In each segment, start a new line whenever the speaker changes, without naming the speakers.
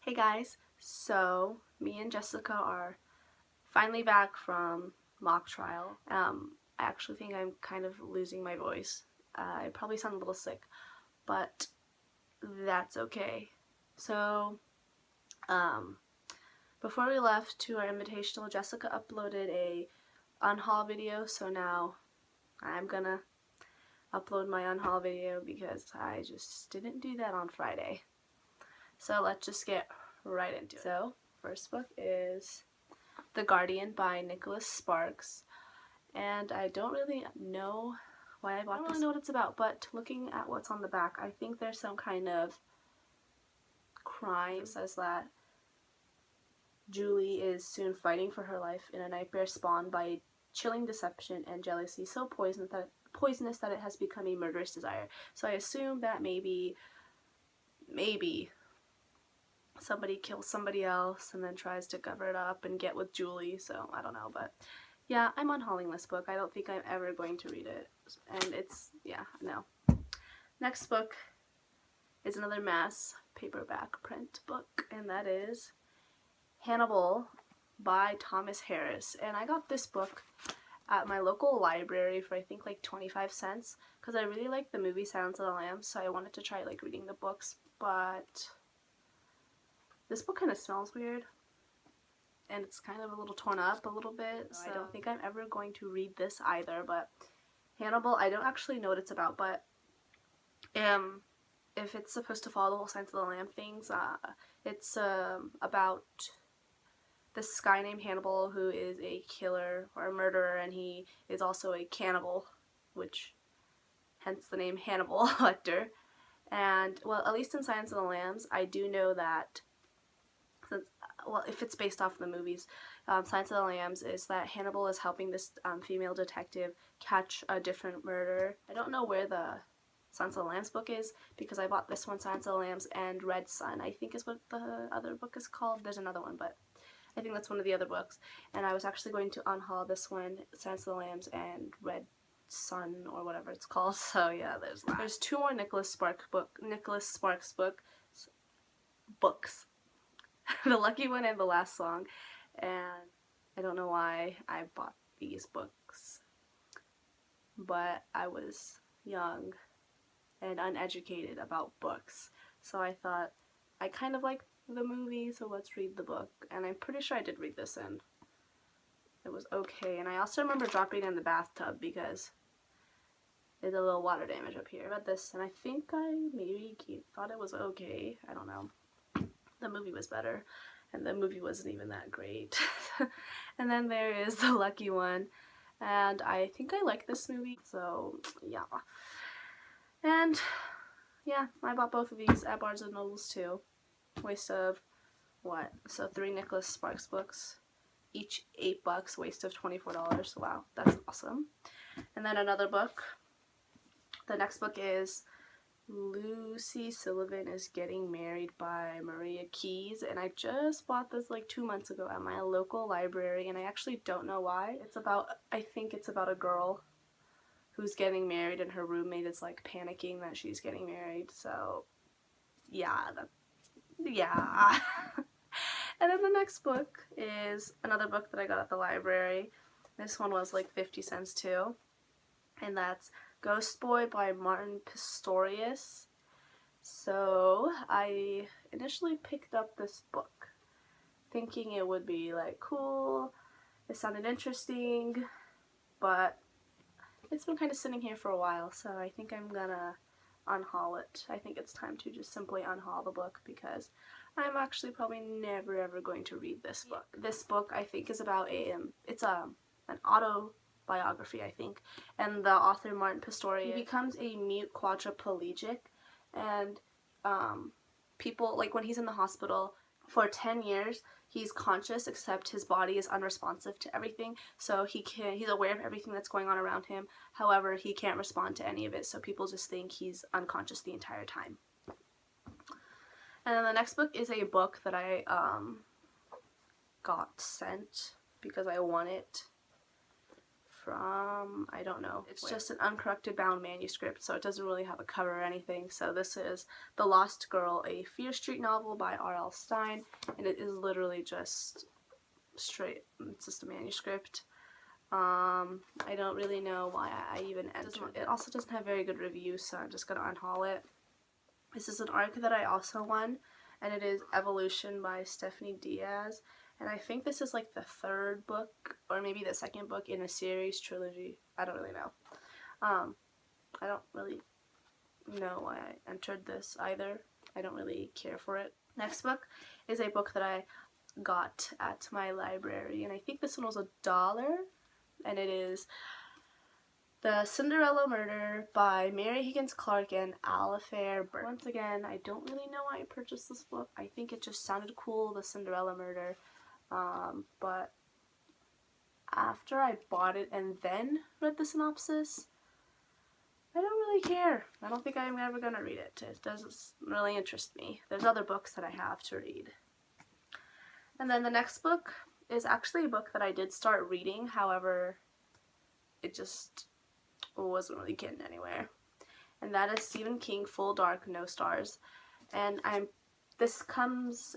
Hey guys, so me and Jessica are finally back from mock trial. I actually think I'm kind of losing my voice. I probably sound a little sick, but that's okay. So, um, before we left to our invitational, Jessica uploaded a Unhaul video, so now I'm gonna upload my Unhaul video because I just didn't do that on Friday. So let's just get right into it. So, first book is The Guardian by Nicholas Sparks, and I don't really know why I bought this. I don't really know what it's about, but looking at what's on the back, I think there's some kind of crime. It says that Julie is soon fighting for her life in a nightmare spawned by chilling deception and jealousy so poisonous that it has become a murderous desire. So I assume that maybe somebody kills somebody else and then tries to cover it up and get with Julie, so I don't know, but yeah, I'm unhauling this book. I don't think I'm ever going to read it, and it's, yeah, no. Next book is another mass paperback print book, and that is Hannibal by Thomas Harris, and I got this book at my local library for I think like 25 cents, because I really like the movie Silence of the Lambs, so I wanted to try like reading the books, but this book kind of smells weird, and it's kind of a little torn up a little bit, so I don't think I'm ever going to read this either. But Hannibal, I don't actually know what it's about, but if it's supposed to follow the whole Silence of the Lamb things, it's about this guy named Hannibal who is a killer or a murderer, and he is also a cannibal, which hence the name Hannibal Lecter. And, well, at least in Silence of the Lambs, I do know that well, if it's based off the movies, Silence of the Lambs, is that Hannibal is helping this female detective catch a different murderer. I don't know where the Silence of the Lambs book is, because I bought this one, Silence of the Lambs, and Red Sun, I think is what the other book is called. There's another one, but I think that's one of the other books. And I was actually going to unhaul this one, Silence of the Lambs and Red Sun, or whatever it's called. So yeah, there's two more Nicholas Sparks books. The Lucky One and The Last Song, and I don't know why I bought these books, but I was young and uneducated about books, so I thought I kind of like the movie, so let's read the book. And I'm pretty sure I did read this, and it was okay. And I also remember dropping it in the bathtub because there's a little water damage up here. I read this and I think I maybe thought it was okay. I don't know. The movie was better, and the movie wasn't even that great. And then there is The Lucky One, and I think I like this movie, so yeah. And yeah, I bought both of these at Barnes & Nobles too. Waste of what? So 3 Nicholas Sparks books, each $8, waste of $24. Wow, that's awesome. And then another book. The next book is Lucy Sullivan is Getting Married by Maria Keyes, and I just bought this like 2 months ago at my local library, and I actually don't know why. I think it's about a girl who's getting married, and her roommate is like panicking that she's getting married, so yeah, yeah. And then the next book is another book that I got at the library. This one was like 50 cents too, and that's Ghost Boy by Martin Pistorius. So I initially picked up this book thinking it would be like cool, it sounded interesting, but it's been kind of sitting here for a while, so I think I'm gonna unhaul it. I think it's time to just simply unhaul the book because I'm actually probably never ever going to read this book. This book I think is about an autobiography, I think, and the author Martin Pistorius, he becomes a mute quadriplegic, and people, like when he's in the hospital for 10 years, he's conscious except his body is unresponsive to everything, so he's aware of everything that's going on around him, however he can't respond to any of it, so people just think he's unconscious the entire time. And then the next book is a book that I got sent because I won it from, I don't know. It's just an uncorrected bound manuscript, so it doesn't really have a cover or anything. So this is The Lost Girl, a Fear Street novel by R.L. Stine, and it is literally just straight, it's just a manuscript. I don't really know why I even entered it. It also doesn't have very good reviews, so I'm just gonna unhaul it. This is an arc that I also won, and it is Evolution by Stephanie Diaz. And I think this is like the third book, or maybe the second book in a series trilogy. I don't really know. I don't really know why I entered this either. I don't really care for it. Next book is a book that I got at my library, and I think this one was $1, and it is The Cinderella Murder by Mary Higgins Clark and Alifair Burke. Once again, I don't really know why I purchased this book. I think it just sounded cool, The Cinderella Murder. But after I bought it and then read the synopsis, I don't really care. I don't think I'm ever gonna read it. It doesn't really interest me. There's other books that I have to read. And then the next book is actually a book that I did start reading, however, it just wasn't really getting anywhere. And that is Stephen King, Full Dark, No Stars. And this comes,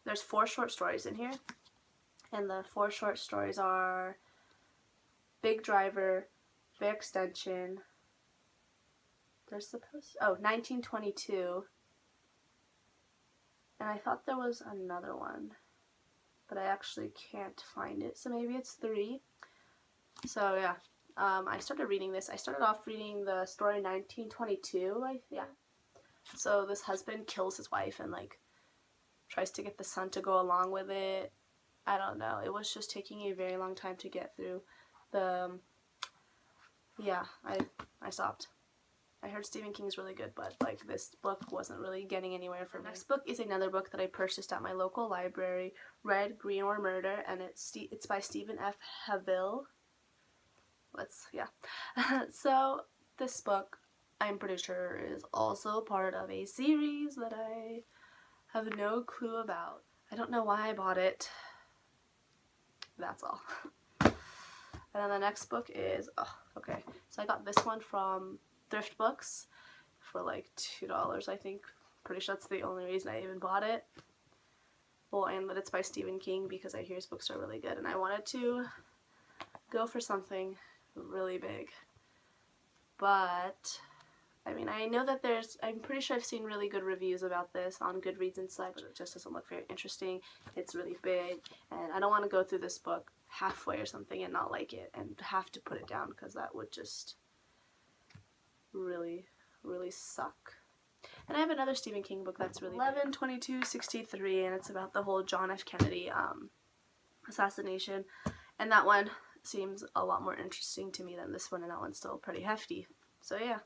there's 4 short stories in here, and the 4 short stories are Big Driver, Fair Extension, there's 1922, and I thought there was another one, but I actually can't find it, so maybe it's 3. So yeah, I started reading this. I started off reading the story 1922, so this husband kills his wife and like tries to get the son to go along with it. I don't know. It was just taking a very long time to get through. I stopped. I heard Stephen King's really good, but like this book wasn't really getting anywhere for me. Next book is another book that I purchased at my local library, Red, Green, or Murder, and it's by Stephen F. Haville. So this book, I'm pretty sure, is also part of a series that I have no clue about. I don't know why I bought it. That's all. And then the next book is, so I got this one from Thrift Books for like $2, I think. Pretty sure that's the only reason I even bought it. Well, and that it's by Stephen King because I hear his books are really good, and I wanted to go for something really big. But I mean, I know that I'm pretty sure I've seen really good reviews about this on Goodreads and such. It just doesn't look very interesting. It's really big, and I don't want to go through this book halfway or something and not like it and have to put it down, because that would just really, really suck. And I have another Stephen King book that's really 11/22/63, and it's about the whole John F. Kennedy assassination, and that one seems a lot more interesting to me than this one, and that one's still pretty hefty. So yeah.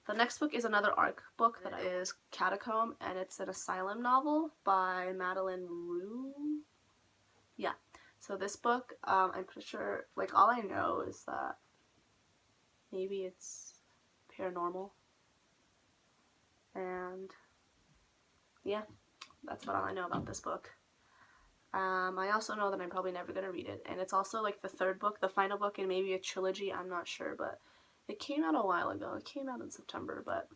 The next book is another ARC book that is Catacombs, and it's an asylum novel by Madeline Rue. Yeah, so this book, I'm pretty sure, like, all I know is that maybe it's paranormal, and yeah, that's about all I know about this book. I also know that I'm probably never going to read it, and it's also like the 3rd book, the final book, and maybe a trilogy, I'm not sure, but it came out a while ago. It came out in September, but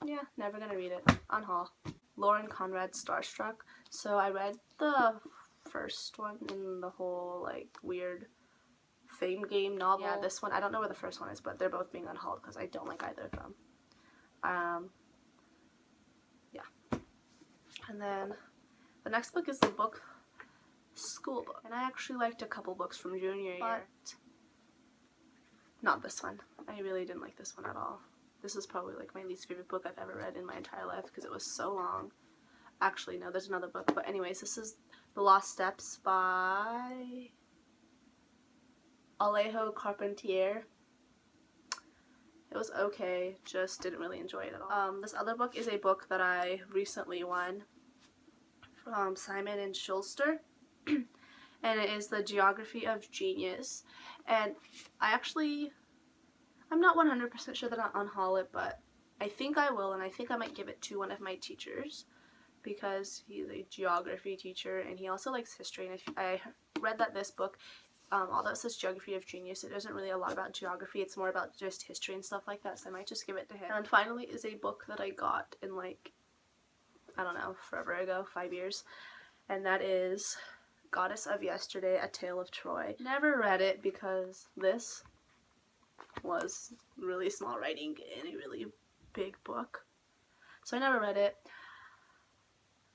yeah, never gonna read it. Unhaul. Lauren Conrad's Starstruck. So I read the first one in the whole like weird Fame game novel. Yeah, this one, I don't know where the first one is, but they're both being unhauled because I don't like either of them. Yeah. And then the next book is the book School Book. And I actually liked a couple books from junior year. But not this one. I really didn't like this one at all. This is probably like my least favorite book I've ever read in my entire life because it was so long. Actually, no, there's another book. But anyways, this is The Lost Steps by Alejo Carpentier. It was okay, just didn't really enjoy it at all. This other book is a book that I recently won from Simon and Schuster. And it is The Geography of Genius. And I'm not 100% sure that I'll unhaul it, but I think I will, and I think I might give it to one of my teachers because he's a geography teacher and he also likes history. And I read that this book although it says Geography of Genius, it isn't really a lot about geography. It's more about just history and stuff like that, so I might just give it to him. And finally is a book that I got in, like, I don't know, forever ago, 5 years, and that is Goddess of Yesterday, A Tale of Troy. Never read it because this was really small writing in a really big book, so I never read it.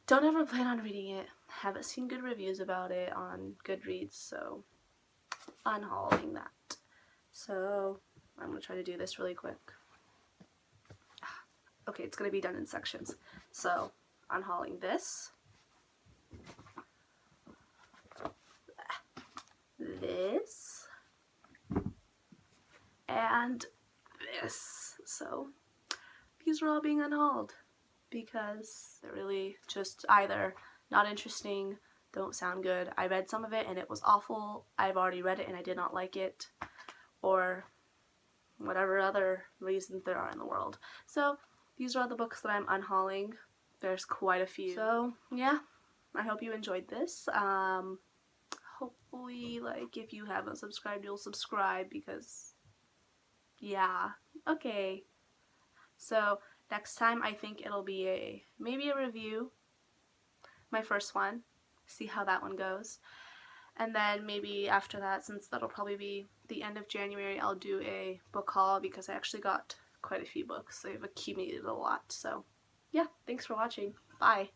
Don't ever plan on reading it. Haven't seen good reviews about it on Goodreads, so unhauling that. So I'm gonna try to do this really quick. Okay, it's gonna be done in sections. So unhauling this, this, and this. So these are all being unhauled because they're really just either not interesting, don't sound good, I read some of it and it was awful, I've already read it and I did not like it, or whatever other reasons there are in the world. So these are all the books that I'm unhauling. There's quite a few. So yeah, I hope you enjoyed this. Hopefully, like, if you haven't subscribed, you'll subscribe because, yeah, okay. So next time I think it'll be maybe a review, my first one, see how that one goes. And then maybe after that, since that'll probably be the end of January, I'll do a book haul because I actually got quite a few books. They've accumulated a lot. So yeah, thanks for watching. Bye.